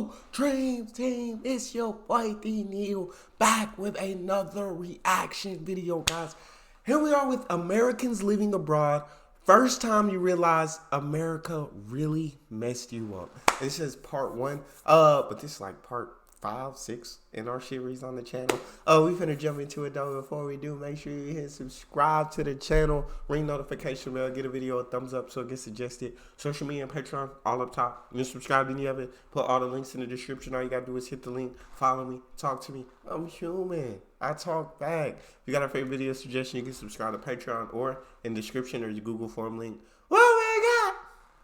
Go Dream Team, it's your boy Neal back with another reaction video, guys. Here we are with Americans living abroad. First time you realize America really messed you up. This is part 1, but this is like part 5, 6 in our series on the channel. We finna jump into it though. Before we do, make sure you hit subscribe to the channel, ring notification bell, get a video a thumbs up so it gets suggested. Social media and Patreon all up top. You can subscribe to any of it. Put all the links in the description. All you gotta do is hit the link, follow me, talk to me. I'm human. I talk back. If you got a favorite video suggestion, you can subscribe to Patreon or in the description or your Google form link. What we got?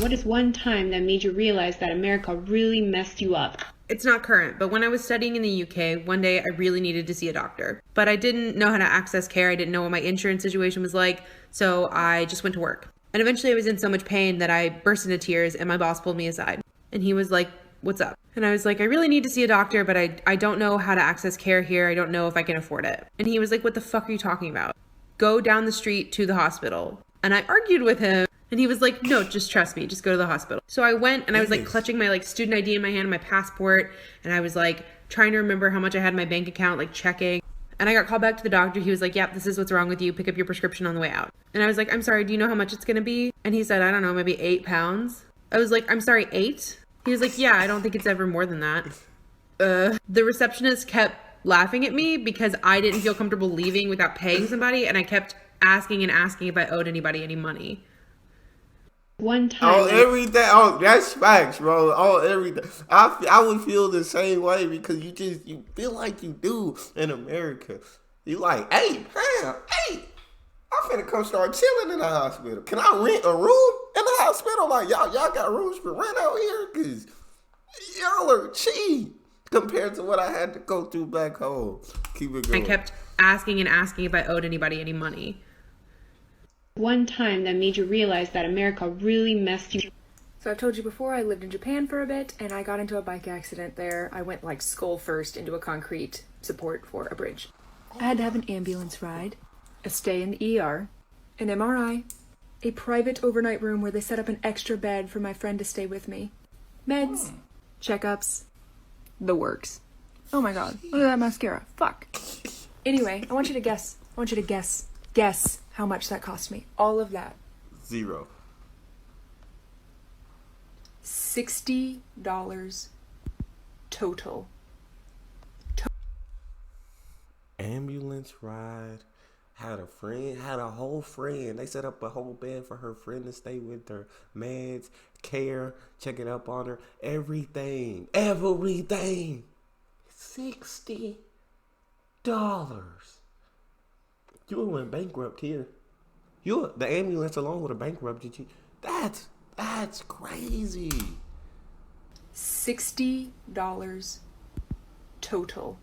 What is one time that made you realize that America really messed you up? It's not current, but when I was studying in the UK, one day I really needed to see a doctor. But I didn't know how to access care. I didn't know what my insurance situation was like, so I just went to work. And eventually I was in so much pain that I burst into tears and my boss pulled me aside. And he was like, "What's up?" And I was like, "I really need to see a doctor, but I don't know how to access care here. I don't know if I can afford it." And he was like, "What the fuck are you talking about? Go down the street to the hospital." And I argued with him. And he was like, "No, just trust me. Just go to the hospital." So I went and I was like clutching my student ID in my hand, my passport. And I was like trying to remember how much I had in my bank account, like checking. And I got called back to the doctor. He was like, "Yep, this is what's wrong with you. Pick up your prescription on the way out." And I was like, "I'm sorry, do you know how much it's going to be?" And he said, "I don't know, maybe 8 pounds. I was like, "I'm sorry, 8? He was like, "Yeah, I don't think it's ever more than that." The receptionist kept laughing at me because I didn't feel comfortable leaving without paying somebody. And I kept asking and asking if I owed anybody any money. One time. Oh, everything. Oh, that's facts, bro. Oh, everything. I would feel the same way because you feel like you do in America. You like, "Hey, fam, hey, I'm finna come start chilling in the hospital. Can I rent a room in the hospital? Like, y'all got rooms for rent out here? Because y'all are cheap compared to what I had to go through back home." Keep it going. I kept asking and asking if I owed anybody any money. One time that made you realize that America really messed you up. So I've told you before, I lived in Japan for a bit, and I got into a bike accident there. I went like skull first into a concrete support for a bridge. I had to have an ambulance ride, a stay in the ER, an MRI, a private overnight room where they set up an extra bed for my friend to stay with me, meds, checkups, the works. Oh my god, look at that mascara. Fuck. Anyway, I want you to guess. Guess how much that cost me. All of that. 0. $60 total. Ambulance ride. Had a whole friend. They set up a whole bed for her friend to stay with her. Meds, care, checking up on her. Everything. $60. You went bankrupt here. The ambulance alone would have bankrupted you. That's crazy. $60 total.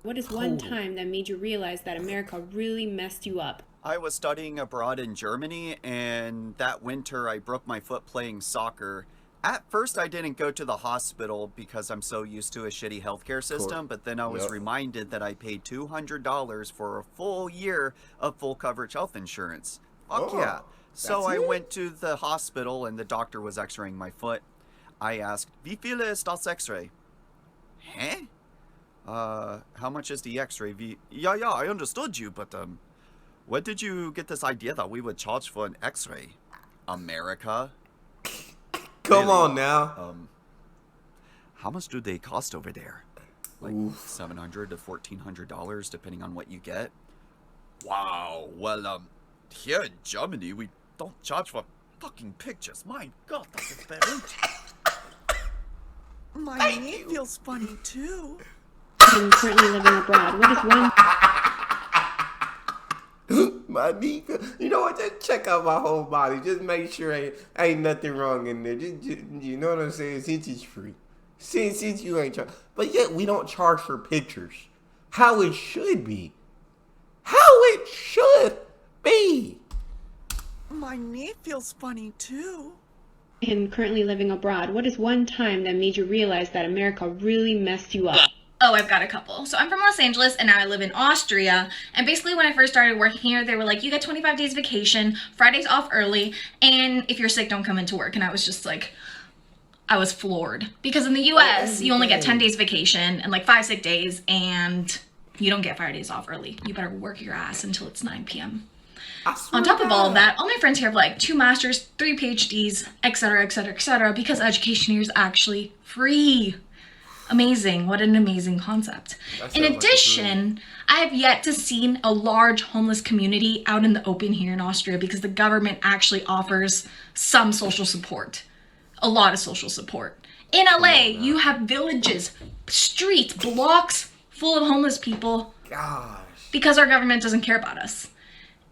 What is one time that made you realize that America really messed you up? I was studying abroad in Germany, and that winter I broke my foot playing soccer. At first, I didn't go to the hospital because I'm so used to a shitty healthcare system, but then I was reminded that I paid $200 for a full year of full coverage health insurance. Fuck yeah. So I went to the hospital, and the doctor was x-raying my foot. I asked, "Wie viele ist das X-ray?" Huh? How much is the X-ray? Yeah, I understood you, but, where did you get this idea that we would charge for an X-ray? America? Come on now. How much do they cost over there? Like $700 to $1,400, depending on what you get? Wow. Well, here in Germany, we don't charge for fucking pictures. My God, that's expensive. My knee feels funny, too. I'm currently living abroad. What is one... My knee, you know what? Just check out my whole body. Just make sure ain't nothing wrong in there. Just you know what I'm saying? Since it's free, since you ain't charged, but yet we don't charge for pictures. How it should be. My knee feels funny too. I'm currently living abroad. What is one time that made you realize that America really messed you up? Oh, I've got a couple. So I'm from Los Angeles and now I live in Austria. And basically when I first started working here, they were like, you get 25 days vacation, Fridays off early, and if you're sick, don't come into work. And I was just like, I was floored. Because in the US, you only get 10 days vacation and like 5 sick days, and you don't get 5 days off early. You better work your ass until it's 9 p.m. On top of all of that, all my friends here have like 2 masters, 3 PhDs, etc., etc., etc., because education here is actually free. Amazing. What an amazing concept. In addition, I have yet to see a large homeless community out in the open here in Austria because the government actually offers some social support. A lot of social support. In LA, you have villages, streets, blocks full of homeless people. Gosh. Because our government doesn't care about us.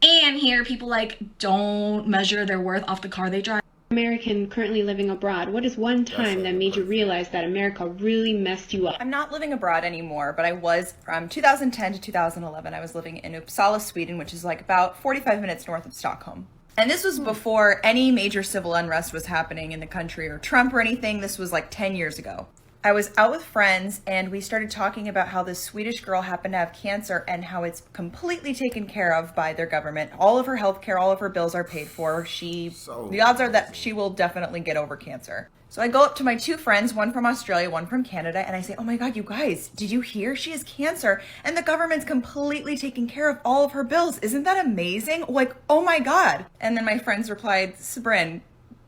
And here, people like don't measure their worth off the car they drive. American currently living abroad, what is one time that made you realize that America really messed you up? I'm not living abroad anymore, but I was from 2010 to 2011. I was living in Uppsala, Sweden, which is like about 45 minutes north of Stockholm. And this was before any major civil unrest was happening in the country or Trump or anything. This was like 10 years ago. I was out with friends and we started talking about how this Swedish girl happened to have cancer and how it's completely taken care of by their government. All of her health care, all of her bills are paid for. The odds are that she will definitely get over cancer. So I go up to my 2 friends, one from Australia, one from Canada, and I say, oh my God, you guys, did you hear? She has cancer and the government's completely taking care of all of her bills. Isn't that amazing? Like, oh my God. And then my friends replied, Sabrin,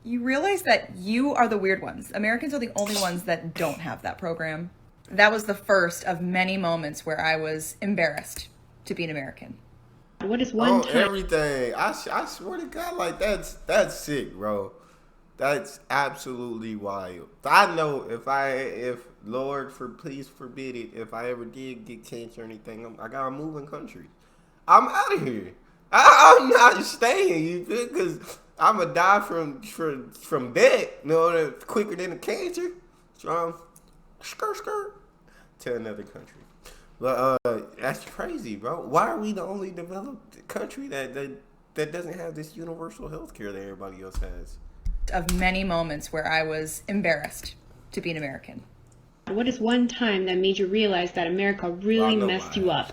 you realize that you are the weird ones. Americans are the only ones that don't have that program. That was the first of many moments where I was embarrassed to be an American. What is one time? Everything. I swear to God, like that's sick, bro. That's absolutely wild. I know if Lord please forbid it, if I ever did get cancer or anything, I gotta move in country. I'm out of here. I'm not staying. You feel? Because I'm gonna die from that. You know, quicker than the cancer. So skirt to another country. But that's crazy, bro. Why are we the only developed country that doesn't have this universal health care that everybody else has? Of many moments where I was embarrassed to be an American. What is one time that made you realize that America really messed you up?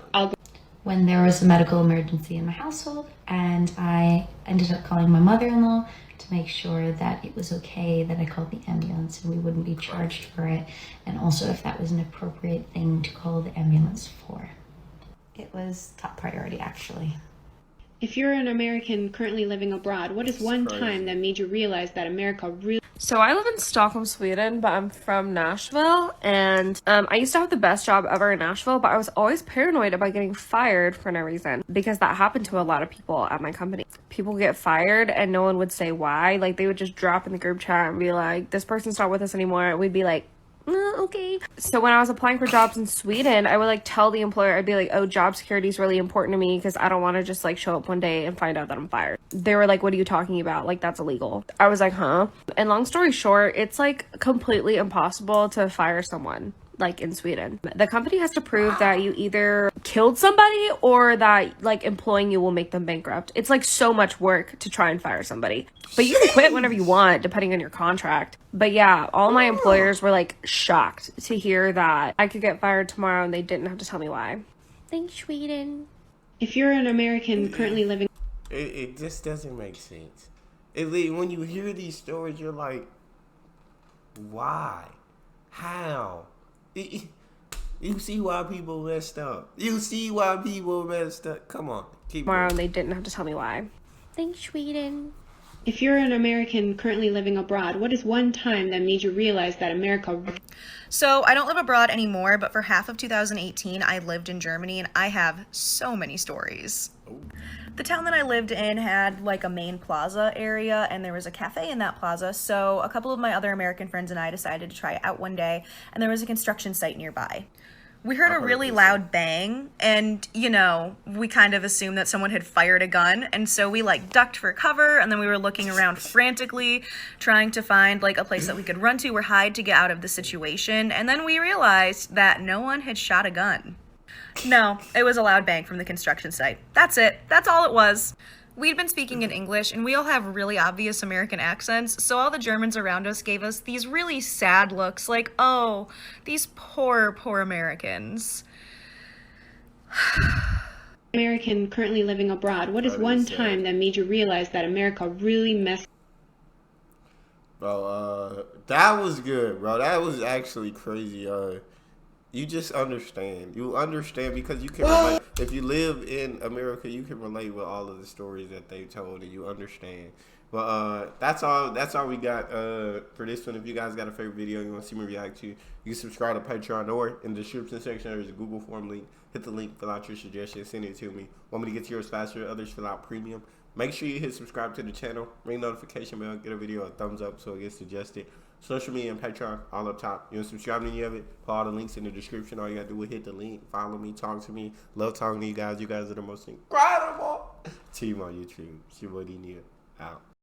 When there was a medical emergency in my household, and I ended up calling my mother-in-law to make sure that it was okay that I called the ambulance and we wouldn't be charged for it, and also if that was an appropriate thing to call the ambulance for. It was top priority, actually. If you're an American currently living abroad, what is one time that made you realize that America really... So I live in Stockholm, Sweden, but I'm from Nashville, and I used to have the best job ever in Nashville, but I was always paranoid about getting fired for no reason, because that happened to a lot of people at my company. People get fired and no one would say why. Like, they would just drop in the group chat and be like, this person's not with us anymore, and we'd be like, okay. So when I was applying for jobs in Sweden, I would like tell the employer, I'd be like, oh, job security is really important to me because I don't want to just like show up one day and find out that I'm fired. They were like, what are you talking about? Like, that's illegal. I was like, huh? And long story short, it's like completely impossible to fire someone like in Sweden. The company has to prove that you either killed somebody or that like employing you will make them bankrupt. It's like so much work to try and fire somebody. But you can quit whenever you want, depending on your contract. But yeah, all my employers were like shocked to hear that I could get fired tomorrow and they didn't have to tell me why. Thanks, Sweden. If you're an American currently living... It just doesn't make sense. When you hear these stories, you're like, why? How? You see why people messed up. Come on. Keep tomorrow going. And they didn't have to tell me why. Thanks, Sweden. If you're an American currently living abroad, what is one time that made you realize that America... So I don't live abroad anymore, but for half of 2018, I lived in Germany, and I have so many stories. The town that I lived in had like a main plaza area, and there was a cafe in that plaza, so a couple of my other American friends and I decided to try it out one day, and there was a construction site nearby. We heard a really loud bang, and, you know, we kind of assumed that someone had fired a gun, and so we, like, ducked for cover, and then we were looking around frantically, trying to find, like, a place that we could run to or hide to get out of the situation, and then we realized that no one had shot a gun. No, it was a loud bang from the construction site. That's it. That's all it was. We'd been speaking in English, and we all have really obvious American accents, so all the Germans around us gave us these really sad looks, like, oh, these poor, poor Americans. American currently living abroad, what is one time that made you realize that America really messed... Bro, that was good, bro. That was actually crazy. You just understand. You understand because you can relate. If you live in America, you can relate with all of the stories that they told, and you understand. But that's all. That's all we got for this one. If you guys got a favorite video you want to see me react to, you can subscribe to Patreon or in the description section there's a Google form link. Hit the link, fill out your suggestions, send it to me. Want me to get to yours faster? Others fill out premium. Make sure you hit subscribe to the channel, ring notification bell, get a video a thumbs up so it gets suggested. Social media and Patreon all up top. You want to subscribe to any of it? Put all the links in the description. All you gotta do is hit the link, follow me, talk to me. Love talking to you guys. You guys are the most incredible team on YouTube. It's your boy Neal out.